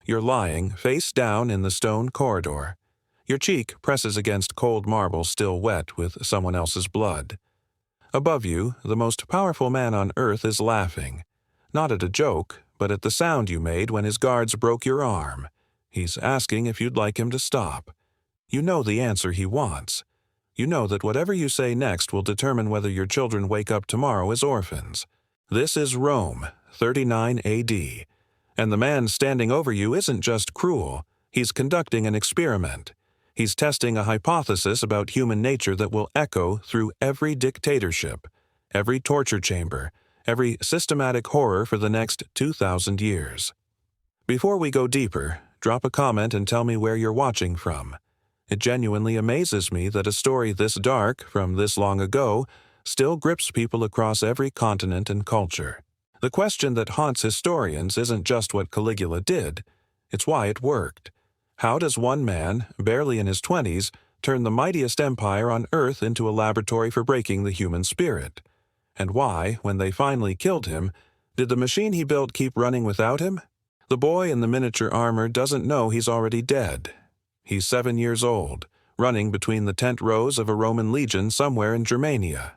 You're lying face down in the stone corridor. Your cheek presses against cold marble still wet with someone else's blood. Above you, the most powerful man on earth is laughing, not at a joke, but at the sound you made when his guards broke your arm. He's asking if you'd like him to stop. You know the answer he wants. You know that whatever you say next will determine whether your children wake up tomorrow as orphans. This is Rome, 39 AD. And the man standing over you isn't just cruel. He's conducting an experiment. He's testing a hypothesis about human nature that will echo through every dictatorship, every torture chamber, every systematic horror for the next 2,000 years. Before we go deeper, drop a comment and tell me where you're watching from. It genuinely amazes me that a story this dark, from this long ago, still grips people across every continent and culture. The question that haunts historians isn't just what Caligula did, it's why it worked. How does one man, barely in his 20s, turn the mightiest empire on earth into a laboratory for breaking the human spirit? And why, when they finally killed him, did the machine he built keep running without him? The boy in the miniature armor doesn't know he's already dead. He's 7 years old, running between the tent rows of a Roman legion somewhere in Germania.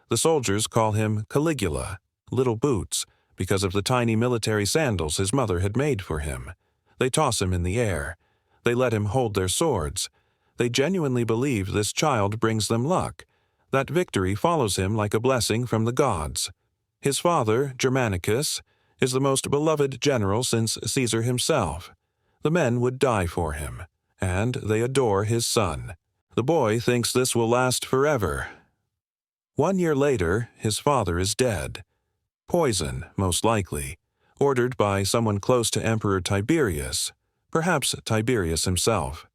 The soldiers call him Caligula, Little Boots, because of the tiny military sandals his mother had made for him. They toss him in the air. They let him hold their swords. They genuinely believe this child brings them luck, that victory follows him like a blessing from the gods. His father, Germanicus, is the most beloved general since Caesar himself. The men would die for him, and they adore his son. The boy thinks this will last forever. 1 year later, his father is dead. Poison, most likely, ordered by someone close to Emperor Tiberius, perhaps Tiberius himself.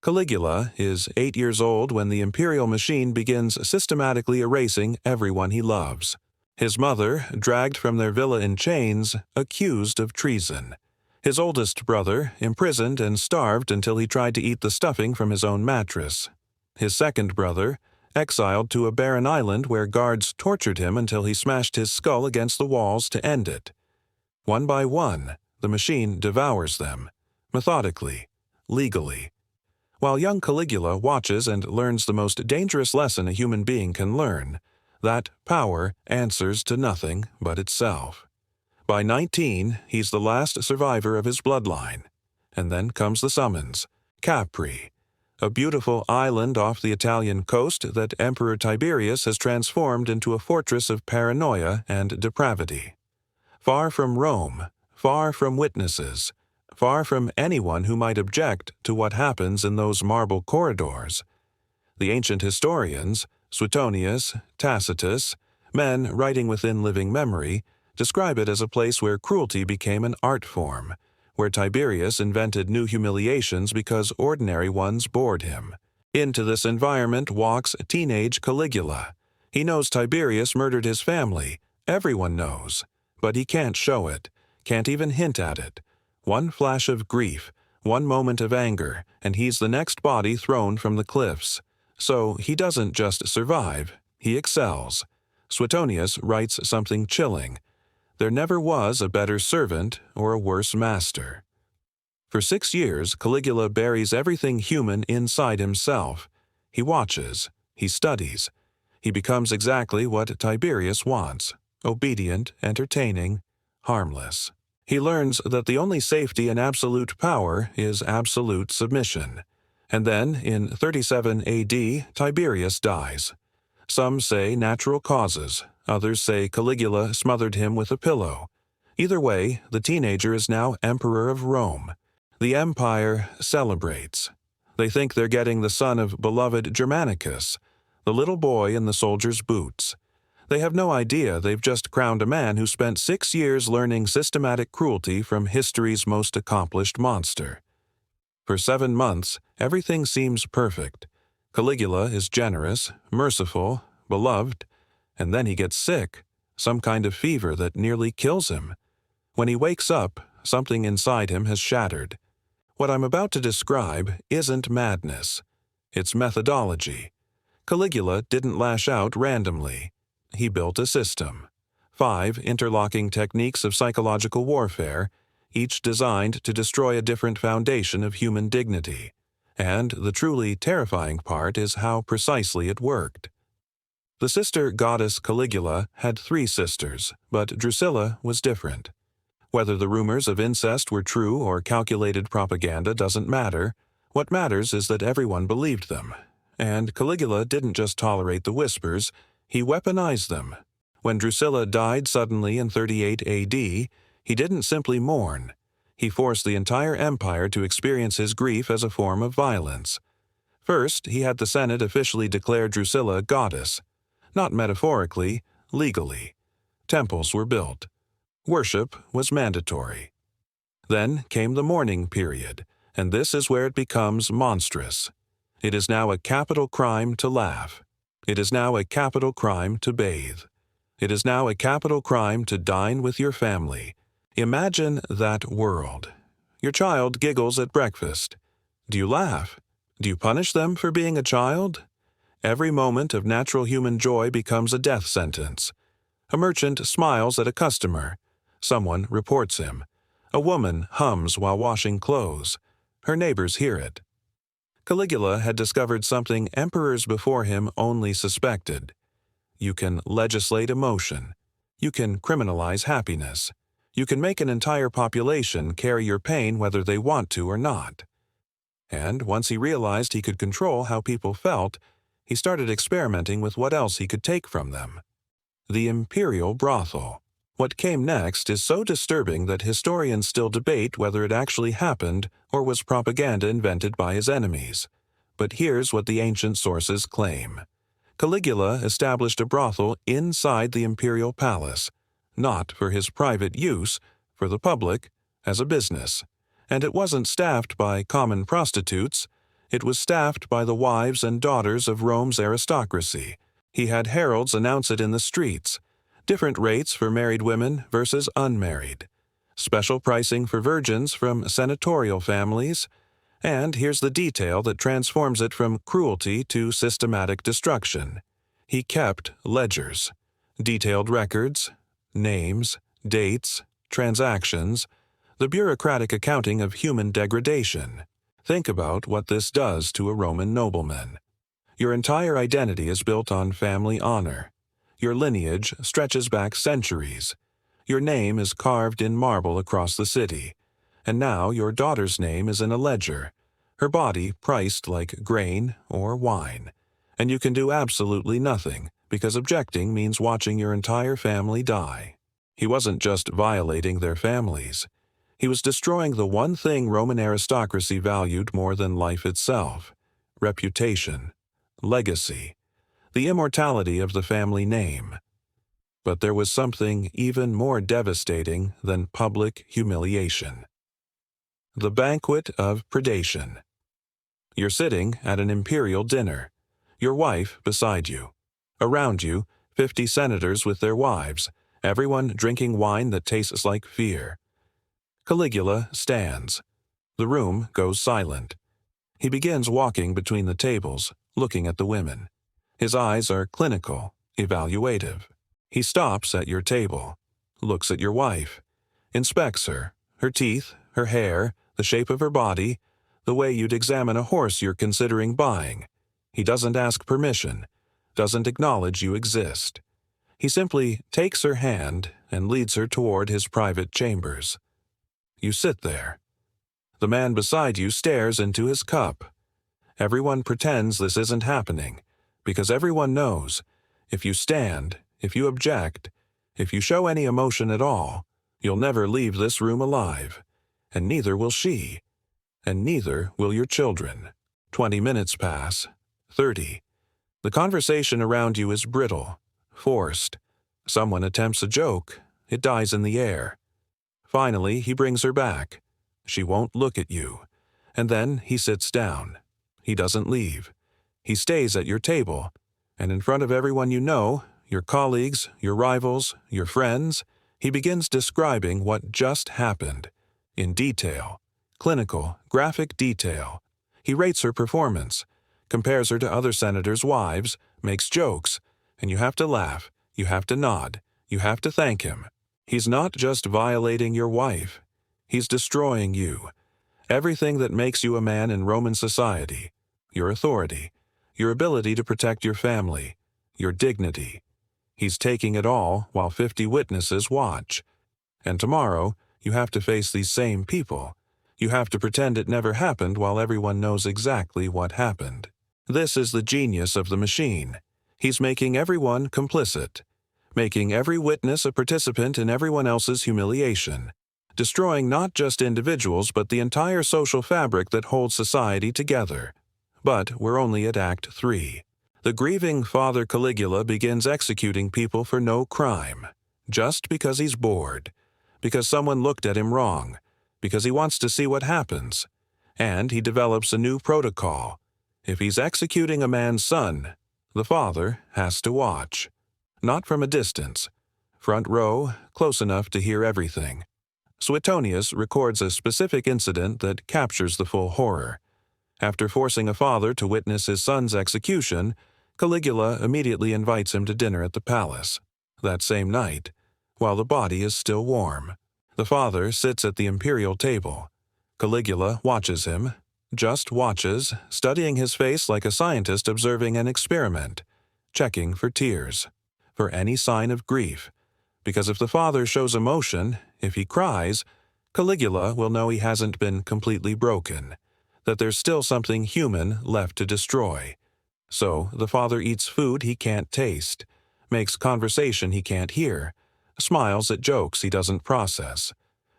Caligula is 8 years old when the imperial machine begins systematically erasing everyone he loves. His mother, dragged from their villa in chains, accused of treason. His oldest brother, imprisoned and starved until he tried to eat the stuffing from his own mattress. His second brother, exiled to a barren island where guards tortured him until he smashed his skull against the walls to end it. One by one, the machine devours them, methodically, legally. While young Caligula watches and learns the most dangerous lesson a human being can learn, that power answers to nothing but itself. By 19, he's the last survivor of his bloodline. And then comes the summons, Capri, a beautiful island off the Italian coast that Emperor Tiberius has transformed into a fortress of paranoia and depravity. Far from Rome, far from witnesses, far from anyone who might object to what happens in those marble corridors. The ancient historians, Suetonius, Tacitus, men writing within living memory, describe it as a place where cruelty became an art form, where Tiberius invented new humiliations because ordinary ones bored him. Into this environment walks teenage Caligula. He knows Tiberius murdered his family. Everyone knows. But he can't show it, can't even hint at it. One flash of grief, one moment of anger, and he's the next body thrown from the cliffs. So he doesn't just survive, he excels. Suetonius writes something chilling. There never was a better servant or a worse master. For 6 years, Caligula buries everything human inside himself. He watches, he studies. He becomes exactly what Tiberius wants, obedient, entertaining, harmless. He learns that the only safety in absolute power is absolute submission. And then, in 37 AD, Tiberius dies. Some say natural causes. Others say Caligula smothered him with a pillow. Either way, the teenager is now emperor of Rome. The empire celebrates. They think they're getting the son of beloved Germanicus, the little boy in the soldier's boots. They have no idea they've just crowned a man who spent 6 years learning systematic cruelty from history's most accomplished monster. For 7 months, everything seems perfect. Caligula is generous, merciful, beloved, and then he gets sick, some kind of fever that nearly kills him. When he wakes up, something inside him has shattered. What I'm about to describe isn't madness. It's methodology. Caligula didn't lash out randomly. He built a system. 5 interlocking techniques of psychological warfare, each designed to destroy a different foundation of human dignity. And the truly terrifying part is how precisely it worked. The sister goddess Caligula had 3 sisters, but Drusilla was different. Whether the rumors of incest were true or calculated propaganda doesn't matter. What matters is that everyone believed them. And Caligula didn't just tolerate the whispers, he weaponized them. When Drusilla died suddenly in 38 AD, he didn't simply mourn. He forced the entire empire to experience his grief as a form of violence. First, he had the Senate officially declare Drusilla goddess. Not metaphorically, legally. Temples were built. Worship was mandatory. Then came the mourning period, and this is where it becomes monstrous. It is now a capital crime to laugh. It is now a capital crime to bathe. It is now a capital crime to dine with your family. Imagine that world. Your child giggles at breakfast. Do you laugh? Do you punish them for being a child? Every moment of natural human joy becomes a death sentence. A merchant smiles at a customer. Someone reports him. A woman hums while washing clothes. Her neighbors hear it. Caligula had discovered something emperors before him only suspected. You can legislate emotion. You can criminalize happiness. You can make an entire population carry your pain whether they want to or not. And once he realized he could control how people felt, he started experimenting with what else he could take from them. The imperial brothel. What came next is so disturbing that historians still debate whether it actually happened or was propaganda invented by his enemies. But here's what the ancient sources claim. Caligula established a brothel inside the imperial palace, not for his private use, for the public, as a business. And it wasn't staffed by common prostitutes. It was staffed by the wives and daughters of Rome's aristocracy. He had heralds announce it in the streets. Different rates for married women versus unmarried. Special pricing for virgins from senatorial families. And here's the detail that transforms it from cruelty to systematic destruction. He kept ledgers, detailed records, names, dates, transactions, the bureaucratic accounting of human degradation. Think about what this does to a Roman nobleman. Your entire identity is built on family honor. Your lineage stretches back centuries. Your name is carved in marble across the city. And now your daughter's name is in a ledger, her body priced like grain or wine. And you can do absolutely nothing, because objecting means watching your entire family die. He wasn't just violating their families. He was destroying the one thing Roman aristocracy valued more than life itself: reputation, legacy, the immortality of the family name. But there was something even more devastating than public humiliation. The banquet of predation. You're sitting at an imperial dinner, your wife beside you. Around you, 50 senators with their wives, everyone drinking wine that tastes like fear. Caligula stands. The room goes silent. He begins walking between the tables, looking at the women. His eyes are clinical, evaluative. He stops at your table, looks at your wife, inspects her teeth, her hair, the shape of her body, the way you'd examine a horse you're considering buying. He doesn't ask permission, doesn't acknowledge you exist. He simply takes her hand and leads her toward his private chambers. You sit there. The man beside you stares into his cup. Everyone pretends this isn't happening, because everyone knows, if you stand, if you object, if you show any emotion at all, you'll never leave this room alive. And neither will she. And neither will your children. 20 minutes pass. 30. The conversation around you is brittle, forced. Someone attempts a joke. It dies in the air. Finally, he brings her back. She won't look at you. And then he sits down. He doesn't leave. He stays at your table. And in front of everyone you know, your colleagues, your rivals, your friends, he begins describing what just happened. In detail. Clinical, graphic detail. He rates her performance, compares her to other senators' wives, makes jokes, and you have to laugh, you have to nod, you have to thank him. He's not just violating your wife. He's destroying you. Everything that makes you a man in Roman society. Your authority. Your ability to protect your family. Your dignity. He's taking it all while 50 witnesses watch. And tomorrow, you have to face these same people. You have to pretend it never happened while everyone knows exactly what happened. This is the genius of the machine. He's making everyone complicit, making every witness a participant in everyone else's humiliation, destroying not just individuals but the entire social fabric that holds society together. But we're only at Act 3. The grieving Father Caligula begins executing people for no crime, just because he's bored, because someone looked at him wrong, because he wants to see what happens. And he develops a new protocol. If he's executing a man's son, the father has to watch. Not from a distance. Front row, close enough to hear everything. Suetonius records a specific incident that captures the full horror. After forcing a father to witness his son's execution, Caligula immediately invites him to dinner at the palace. That same night, while the body is still warm, the father sits at the imperial table. Caligula watches him, just watches, studying his face like a scientist observing an experiment, checking for tears, for any sign of grief, because if the father shows emotion, if he cries, Caligula will know he hasn't been completely broken, that there's still something human left to destroy. So the father eats food he can't taste, makes conversation he can't hear, smiles at jokes he doesn't process,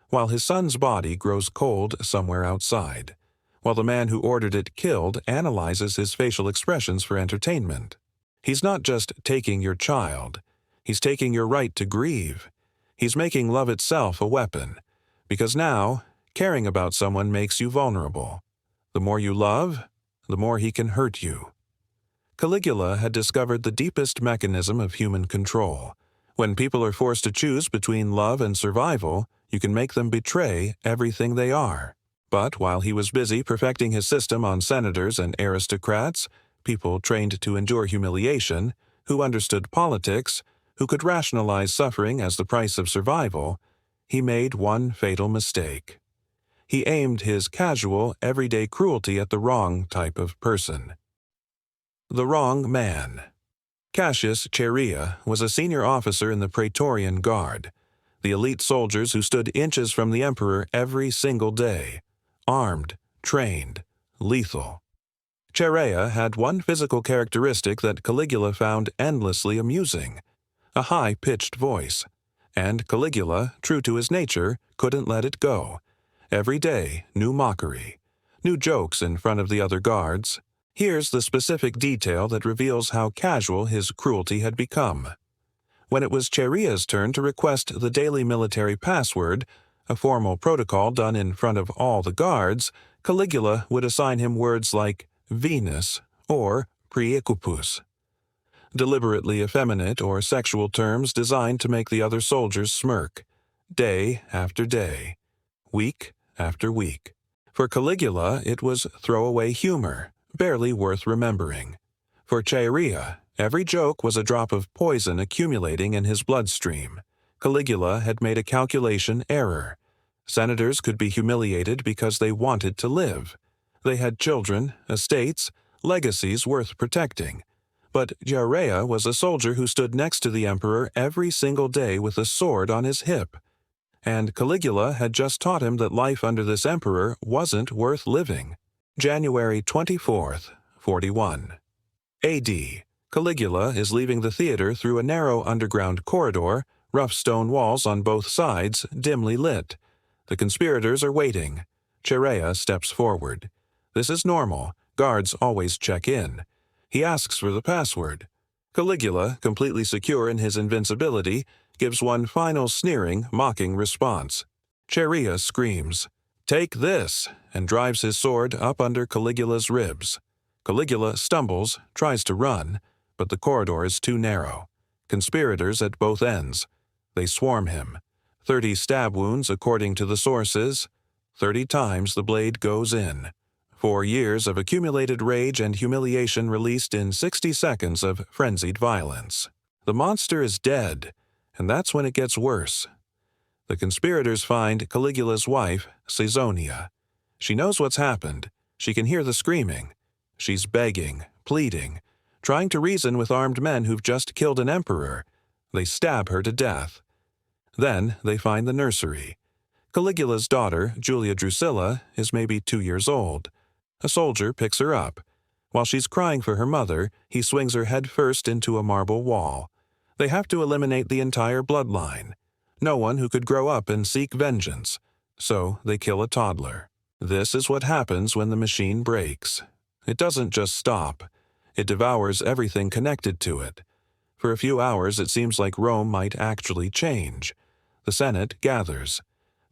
while his son's body grows cold somewhere outside, while the man who ordered it killed analyzes his facial expressions for entertainment. He's not just taking your child, he's taking your right to grieve. He's making love itself a weapon, because now, caring about someone makes you vulnerable. The more you love, the more he can hurt you. Caligula had discovered the deepest mechanism of human control. When people are forced to choose between love and survival, you can make them betray everything they are. But while he was busy perfecting his system on senators and aristocrats, people trained to endure humiliation, who understood politics, who could rationalize suffering as the price of survival, he made one fatal mistake. He aimed his casual, everyday cruelty at the wrong type of person. The wrong man. Cassius Chaerea was a senior officer in the Praetorian Guard, the elite soldiers who stood inches from the emperor every single day, armed, trained, lethal. Chaerea had one physical characteristic that Caligula found endlessly amusing, a high-pitched voice, and Caligula, true to his nature, couldn't let it go. Every day, new mockery, new jokes in front of the other guards. Here's the specific detail that reveals how casual his cruelty had become. When it was Chaerea's turn to request the daily military password, a formal protocol done in front of all the guards, Caligula would assign him words like Venus or Priecupus, deliberately effeminate or sexual terms designed to make the other soldiers smirk, day after day, week after week. For Caligula, it was throwaway humor, barely worth remembering. For Chaerea, every joke was a drop of poison accumulating in his bloodstream. Caligula had made a calculation error. Senators could be humiliated because they wanted to live. They had children, estates, legacies worth protecting. But Chaerea was a soldier who stood next to the emperor every single day with a sword on his hip. And Caligula had just taught him that life under this emperor wasn't worth living. January 24th, 41. A.D. Caligula is leaving the theater through a narrow underground corridor, rough stone walls on both sides, dimly lit. The conspirators are waiting. Chaerea steps forward. This is normal. Guards always check in. He asks for the password. Caligula, completely secure in his invincibility, gives one final sneering, mocking response. Chaerea screams, "Take this!" and drives his sword up under Caligula's ribs. Caligula stumbles, tries to run, but the corridor is too narrow. Conspirators at both ends. They swarm him. 30 stab wounds according to the sources. 30 times the blade goes in. 4 years of accumulated rage and humiliation released in 60 seconds of frenzied violence. The monster is dead, and that's when it gets worse. The conspirators find Caligula's wife, Caesonia. She knows what's happened. She can hear the screaming. She's begging, pleading, trying to reason with armed men who've just killed an emperor. They stab her to death. Then they find the nursery. Caligula's daughter, Julia Drusilla, is maybe 2 years old. A soldier picks her up. While she's crying for her mother, he swings her head first into a marble wall. They have to eliminate the entire bloodline. No one who could grow up and seek vengeance. So they kill a toddler. This is what happens when the machine breaks. It doesn't just stop. It devours everything connected to it. For a few hours it seems like Rome might actually change. The Senate gathers.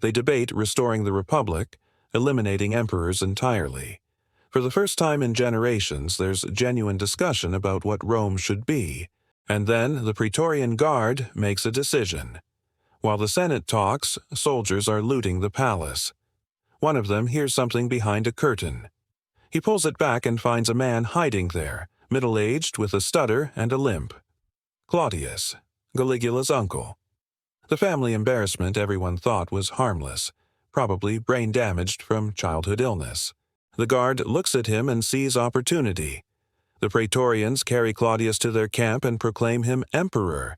They debate restoring the Republic, eliminating emperors entirely. For the first time in generations, there's genuine discussion about what Rome should be. And then the Praetorian Guard makes a decision. While the Senate talks, soldiers are looting the palace. One of them hears something behind a curtain. He pulls it back and finds a man hiding there, middle-aged with a stutter and a limp. Claudius, Caligula's uncle. The family embarrassment everyone thought was harmless, probably brain-damaged from childhood illness. The guard looks at him and sees opportunity. The Praetorians carry Claudius to their camp and proclaim him emperor.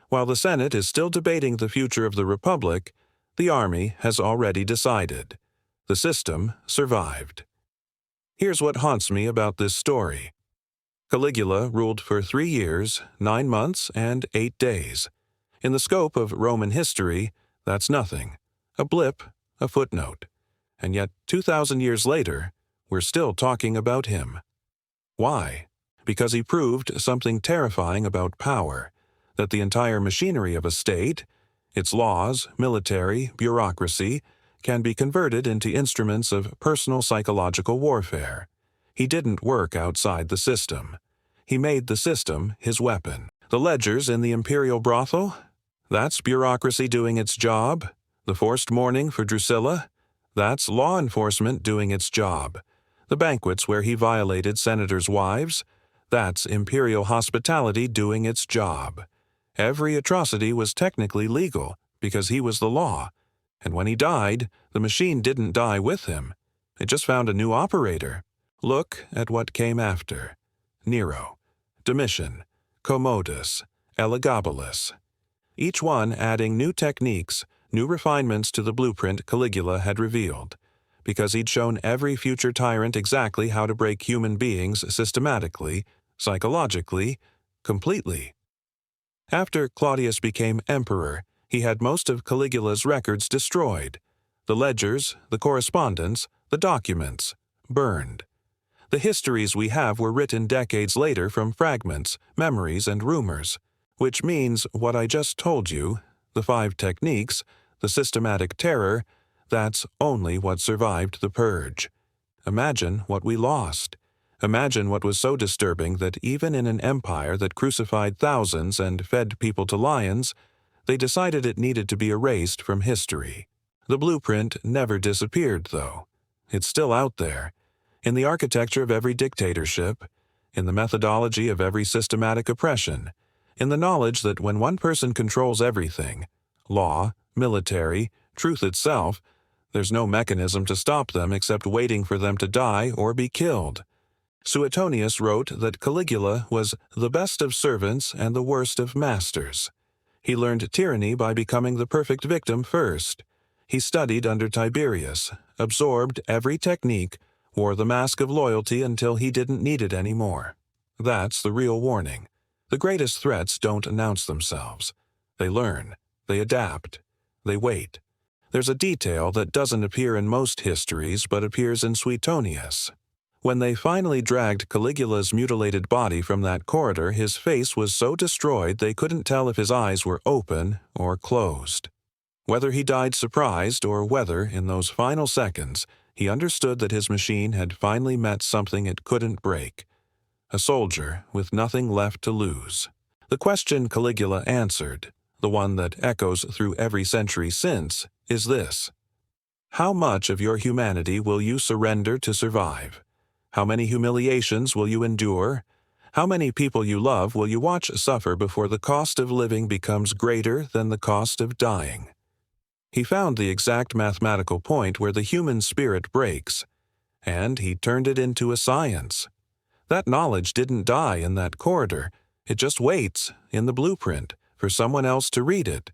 While the Senate is still debating the future of the Republic, the army has already decided. The system survived. Here's what haunts me about this story. Caligula ruled for 3 years, 9 months, and 8 days. In the scope of Roman history, that's nothing. A blip, a footnote. And yet 2,000 years later, we're still talking about him. Why? Because he proved something terrifying about power, that the entire machinery of a state, its laws, military, bureaucracy, can be converted into instruments of personal psychological warfare. He didn't work outside the system. He made the system his weapon. The ledgers in the imperial brothel? That's bureaucracy doing its job. The forced mourning for Drusilla? That's law enforcement doing its job. The banquets where he violated senators' wives? That's imperial hospitality doing its job. Every atrocity was technically legal because he was the law. And when he died, the machine didn't die with him. It just found a new operator. Look at what came after. Nero, Domitian, Commodus, Elagabalus. Each one adding new techniques, new refinements to the blueprint Caligula had revealed, because he'd shown every future tyrant exactly how to break human beings systematically, psychologically, completely. After Claudius became emperor, he had most of Caligula's records destroyed. The ledgers, the correspondence, the documents, burned. The histories we have were written decades later from fragments, memories, and rumors, which means what I just told you, the 5 techniques, the systematic terror, that's only what survived the purge. Imagine what we lost. Imagine what was so disturbing that even in an empire that crucified thousands and fed people to lions, they decided it needed to be erased from history. The blueprint never disappeared, though. It's still out there, in the architecture of every dictatorship, in the methodology of every systematic oppression, in the knowledge that when one person controls everything, law, military, truth itself, there's no mechanism to stop them except waiting for them to die or be killed. Suetonius wrote that Caligula was the best of servants and the worst of masters. He learned tyranny by becoming the perfect victim first. He studied under Tiberius, absorbed every technique, wore the mask of loyalty until he didn't need it anymore. That's the real warning. The greatest threats don't announce themselves. They learn. They adapt. They wait. There's a detail that doesn't appear in most histories but appears in Suetonius. When they finally dragged Caligula's mutilated body from that corridor, his face was so destroyed they couldn't tell if his eyes were open or closed. Whether he died surprised or whether, in those final seconds, he understood that his machine had finally met something it couldn't break. A soldier with nothing left to lose. The question Caligula answered, the one that echoes through every century since, is this: how much of your humanity will you surrender to survive? How many humiliations will you endure? How many people you love will you watch suffer before the cost of living becomes greater than the cost of dying? He found the exact mathematical point where the human spirit breaks, and he turned it into a science. That knowledge didn't die in that corridor. It just waits, in the blueprint, for someone else to read it.